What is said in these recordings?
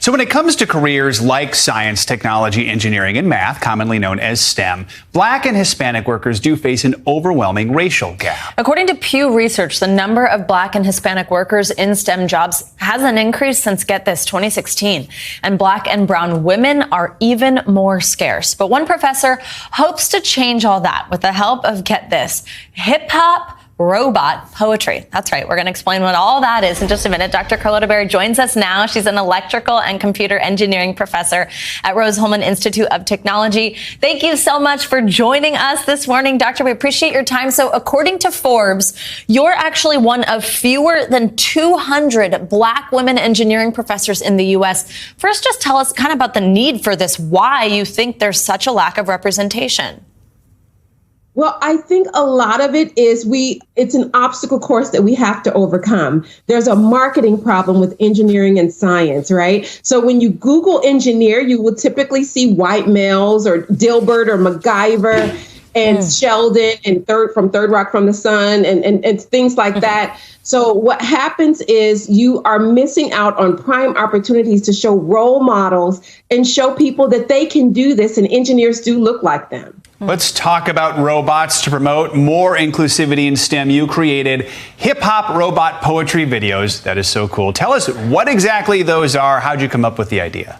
So when it comes to careers like science, technology, engineering, and math, commonly known as STEM, Black and Hispanic workers do face an overwhelming racial gap. According to Pew Research, the number of Black and Hispanic workers in STEM jobs hasn't increased since, get this, 2016. And Black and brown women are even more scarce. But one professor hopes to change all that with the help of, get this, hip-hop robot poetry. That's right. We're going to explain what all that is in just a minute. Dr. Carlotta Berry joins us now. She's an electrical and computer engineering professor at Rose-Hulman Institute of Technology. Thank you so much for joining us this morning, Doctor. We appreciate your time. So according to Forbes, you're actually one of fewer than 200 Black women engineering professors in the U.S. First, just tell us kind of about the need for this, why you think there's such a lack of representation. Well, I think a lot of it is it's an obstacle course that we have to overcome. There's a marketing problem with engineering and science, right? So when you Google engineer, you will typically see white males or Dilbert or MacGyver and Sheldon and from Third Rock from the Sun and things like that. So what happens is you are missing out on prime opportunities to show role models and show people that they can do this, and engineers do look like them. Let's talk about robots. To promote more inclusivity in STEM, you created hip-hop robot poetry videos. That is so cool. Tell us what exactly those are. How'd you come up with the idea?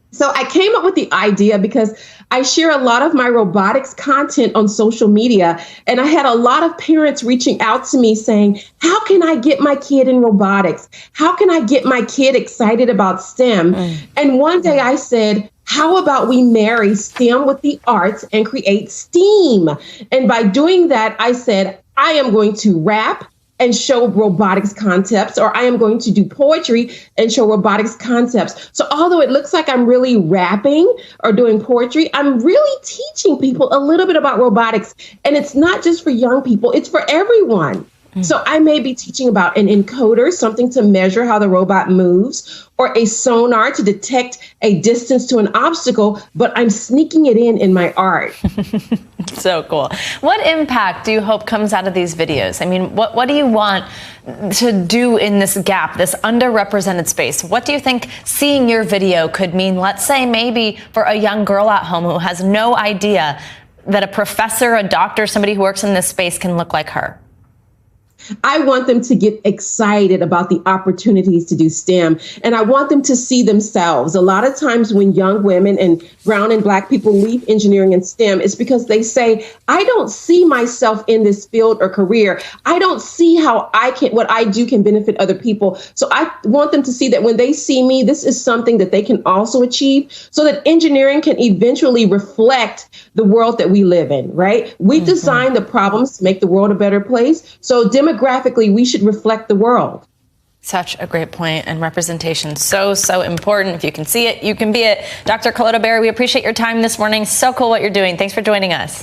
So I came up with the idea because I share a lot of my robotics content on social media, and I had a lot of parents reaching out to me saying, how can I get my kid in robotics? How can I get my kid excited about STEM? And one day I said, how about we marry STEM with the arts and create STEAM? And by doing that, I said, I am going to rap and show robotics concepts, or I am going to do poetry and show robotics concepts. So although it looks like I'm really rapping or doing poetry, I'm really teaching people a little bit about robotics. And it's not just for young people, it's for everyone. So I may be teaching about an encoder, something to measure how the robot moves, or a sonar to detect a distance to an obstacle, but I'm sneaking it in my art. So cool. What impact do you hope comes out of these videos? I mean, what do you want to do in this gap, this underrepresented space? What do you think seeing your video could mean, let's say maybe for a young girl at home who has no idea that a professor, a doctor, somebody who works in this space can look like her? I want them to get excited about the opportunities to do STEM, and I want them to see themselves. A lot of times when young women and brown and Black people leave engineering and STEM, it's because they say, I don't see myself in this field or career. I don't see how what I do can benefit other people. So I want them to see that when they see me, this is something that they can also achieve, so that engineering can eventually reflect the world that we live in, right? We design the problems to make the world a better place. So demographically, we should reflect the world. Such a great point, and representation so important. If you can see it, you can be it. Dr. Carlotta Berry, we appreciate your time this morning. So cool what you're doing. Thanks for joining us.